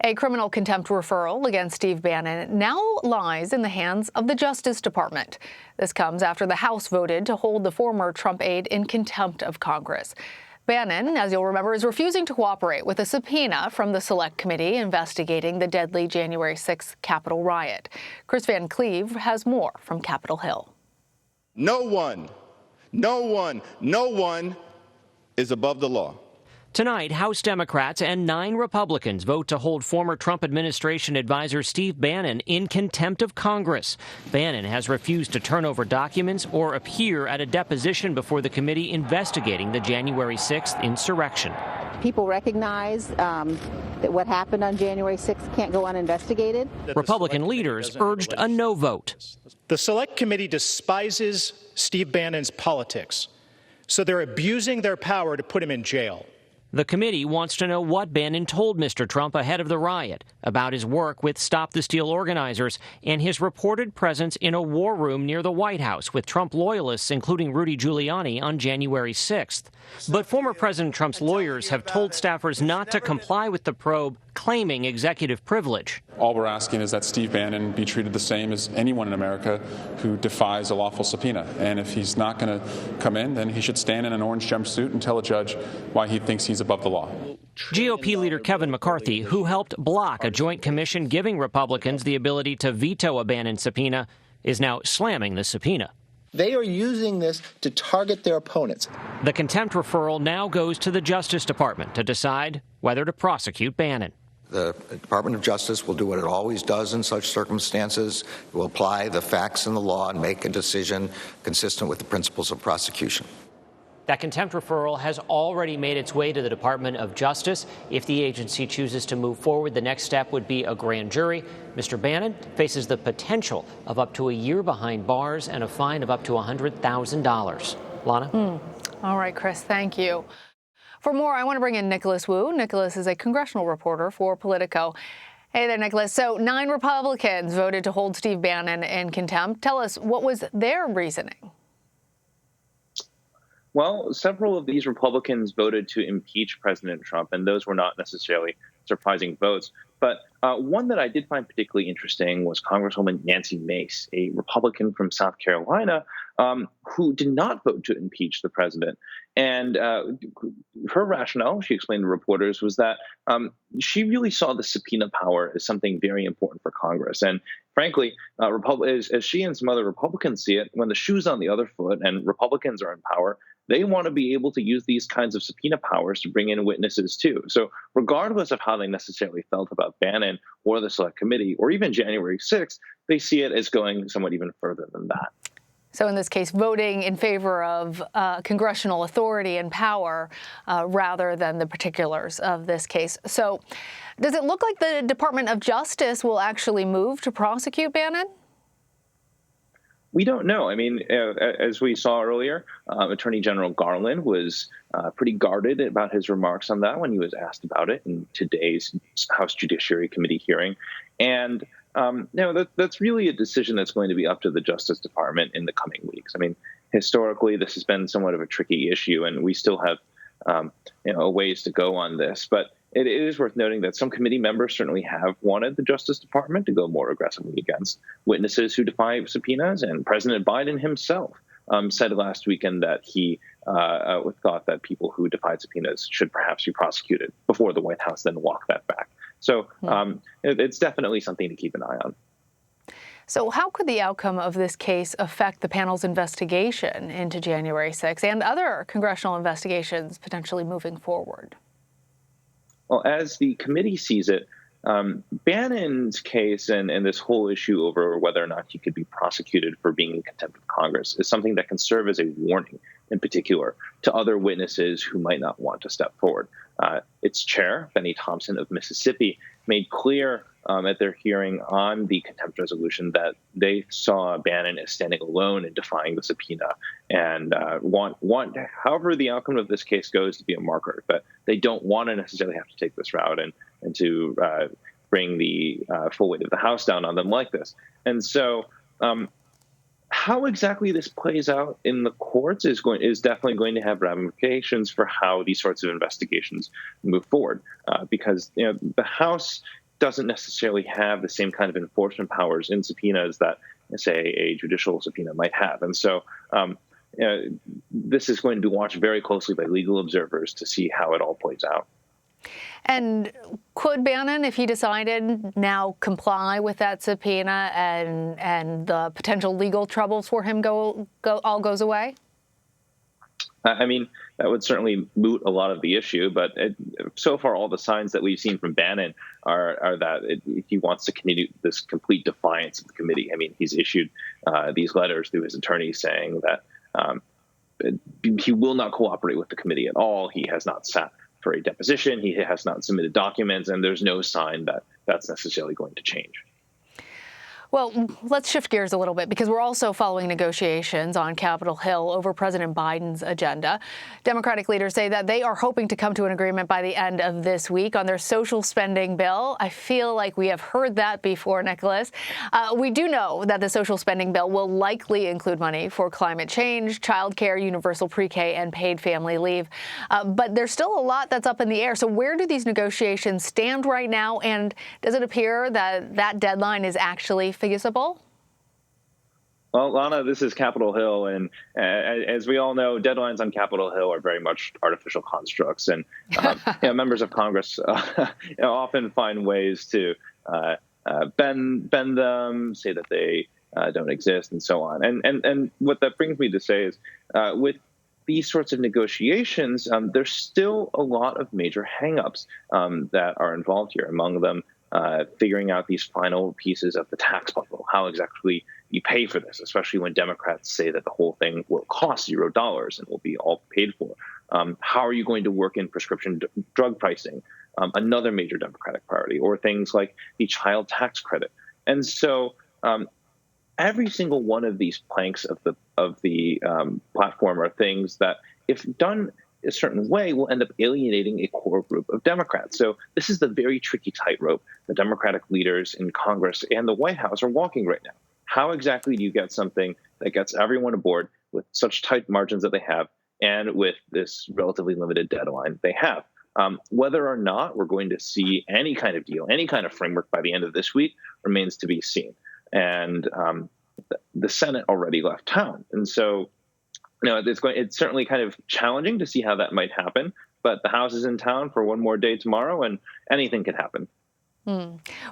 A criminal contempt referral against Steve Bannon now lies in the hands of the Justice Department. This comes after the House voted to hold the former Trump aide in contempt of Congress. Bannon, as you'll remember, is refusing to cooperate with a subpoena from the Select Committee investigating the deadly January 6th Capitol riot. Kris Van Cleave has more from Capitol Hill. No one is above the law. Tonight, House Democrats and 9 Republicans vote to hold former Trump administration advisor Steve Bannon in contempt of Congress. Bannon has refused to turn over documents or appear at a deposition before the committee investigating the January 6th insurrection. People recognize that what happened on January 6th can't go uninvestigated. Republican leaders urged a no vote. The Select Committee despises Steve Bannon's politics, so they're abusing their power to put him in jail. The committee wants to know what Bannon told Mr. Trump ahead of the riot about his work with Stop the Steal organizers and his reported presence in a war room near the White House with Trump loyalists, including Rudy Giuliani, on January 6th. But former President Trump's lawyers have told staffers not to comply with the probe, claiming executive privilege. All we're asking is that Steve Bannon be treated the same as anyone in America who defies a lawful subpoena. And if he's not going to come in, then he should stand in an orange jumpsuit and tell a judge why he thinks he's above the law. GOP leader Kevin McCarthy, who helped block a joint commission giving Republicans the ability to veto a Bannon subpoena, is now slamming the subpoena. They are using this to target their opponents. The contempt referral now goes to the Justice Department to decide whether to prosecute Bannon. The Department of Justice will do what it always does in such circumstances. It will apply the facts and the law and make a decision consistent with the principles of prosecution. That contempt referral has already made its way to the Department of Justice. If the agency chooses to move forward, the next step would be a grand jury. Mr. Bannon faces the potential of up to a year behind bars and a fine of up to $100,000. Lana? All right, Kris, thank you. For more, I want to bring in Nicholas Wu. Nicholas is a congressional reporter for Politico. Hey there, Nicholas. So 9 Republicans voted to hold Steve Bannon in contempt. Tell us, what was their reasoning? Well, several of these Republicans voted to impeach President Trump, and those were not necessarily surprising votes. But one that I did find particularly interesting was Congresswoman Nancy Mace, a Republican from South Carolina, who did not vote to impeach the president. And her rationale, she explained to reporters, was that she really saw the subpoena power as something very important for Congress. And frankly, as she and some other Republicans see it, when the shoe's on the other foot and Republicans are in power, they want to be able to use these kinds of subpoena powers to bring in witnesses, too. So regardless of how they necessarily felt about Bannon or the Select Committee or even January 6th, they see it as going somewhat even further than that. So in this case, voting in favor of congressional authority and power rather than the particulars of this case. So does it look like the Department of Justice will actually move to prosecute Bannon? We don't know. I mean, as we saw earlier, Attorney General Garland was pretty guarded about his remarks on that when he was asked about it in today's House Judiciary Committee hearing. And that's really a decision that's going to be up to the Justice Department in the coming weeks. I mean, historically, this has been somewhat of a tricky issue, and we still have a ways to go on this. But it is worth noting that some committee members certainly have wanted the Justice Department to go more aggressively against witnesses who defy subpoenas. And President Biden himself said last weekend that he thought that people who defied subpoenas should perhaps be prosecuted before the White House then walked that back. So it's definitely something to keep an eye on. So how could the outcome of this case affect the panel's investigation into January 6th and other congressional investigations potentially moving forward? Well, as the committee sees it, Bannon's case and this whole issue over whether or not he could be prosecuted for being in contempt of Congress is something that can serve as a warning, in particular, to other witnesses who might not want to step forward. Its chair, Benny Thompson of Mississippi, made clear at their hearing on the contempt resolution that they saw Bannon as standing alone in defying the subpoena and want, however the outcome of this case goes, to be a marker that they don't want to necessarily have to take this route and to bring the full weight of the House down on them like this. And so how exactly this plays out in the courts is definitely going to have ramifications for how these sorts of investigations move forward, because the House doesn't necessarily have the same kind of enforcement powers in subpoenas that, say, a judicial subpoena might have. And so this is going to be watched very closely by legal observers to see how it all plays out. And could Bannon, if he decided, now comply with that subpoena and the potential legal troubles for him all goes away? I mean, that would certainly moot a lot of the issue, but so far all the signs that we've seen from Bannon are that he wants to continue this complete defiance of the committee. I mean, he's issued these letters through his attorneys saying that he will not cooperate with the committee at all. He has not sat for a deposition. He has not submitted documents, and there's no sign that that's necessarily going to change. Well, let's shift gears a little bit because we're also following negotiations on Capitol Hill over President Biden's agenda. Democratic leaders say that they are hoping to come to an agreement by the end of this week on their social spending bill. I feel like we have heard that before, Nicholas. We do know that the social spending bill will likely include money for climate change, childcare, universal pre-K, and paid family leave. But there's still a lot that's up in the air. So where do these negotiations stand right now? And does it appear that that deadline is actually feasible? Well, Lana, this is Capitol Hill, and as we all know, deadlines on Capitol Hill are very much artificial constructs, and members of Congress often find ways to bend them, say that they don't exist, and so on. And what that brings me to say is, with these sorts of negotiations, there's still a lot of major hangups that are involved here. Among them, figuring out these final pieces of the tax bundle, how exactly you pay for this, especially when Democrats say that the whole thing will cost $0 and will be all paid for. How are you going to work in prescription drug pricing, another major Democratic priority, or things like the child tax credit? And so every single one of these planks of the platform are things that, if done a certain way, will end up alienating a core group of Democrats. So this is the very tricky tightrope the Democratic leaders in Congress and the White House are walking right now. How exactly do you get something that gets everyone aboard with such tight margins that they have and with this relatively limited deadline they have? Whether or not we're going to see any kind of deal, any kind of framework by the end of this week remains to be seen. And the Senate already left town. And so it's certainly kind of challenging to see how that might happen, but the House is in town for one more day tomorrow, and anything can happen.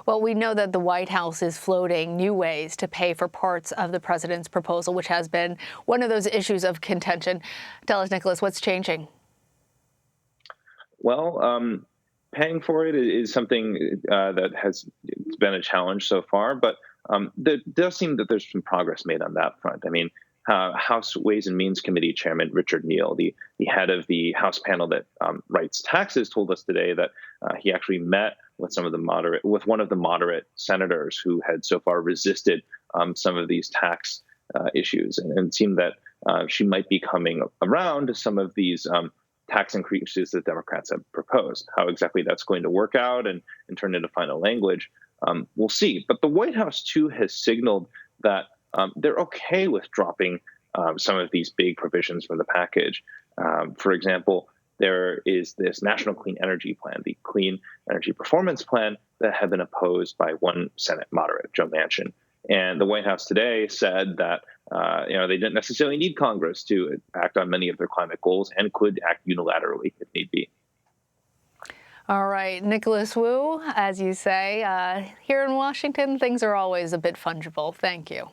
Well, we know that the White House is floating new ways to pay for parts of the president's proposal, which has been one of those issues of contention. Tell us, Nicholas, what's changing? Well, paying for it is something that has been a challenge so far, but there does seem that there's some progress made on that front. I mean, House Ways and Means Committee Chairman Richard Neal, the head of the House panel that writes taxes, told us today that he actually met with one of the moderate senators who had so far resisted some of these tax issues, and it seemed that she might be coming around to some of these tax increases that Democrats have proposed. How exactly that's going to work out and turn into final language, we'll see. But the White House, too, has signaled that they're okay with dropping some of these big provisions from the package. For example, there is this National Clean Energy Plan, the Clean Energy Performance Plan, that had been opposed by one Senate moderate, Joe Manchin. And the White House today said that they didn't necessarily need Congress to act on many of their climate goals and could act unilaterally if need be. All right, Nicholas Wu, as you say, here in Washington, things are always a bit fungible. Thank you.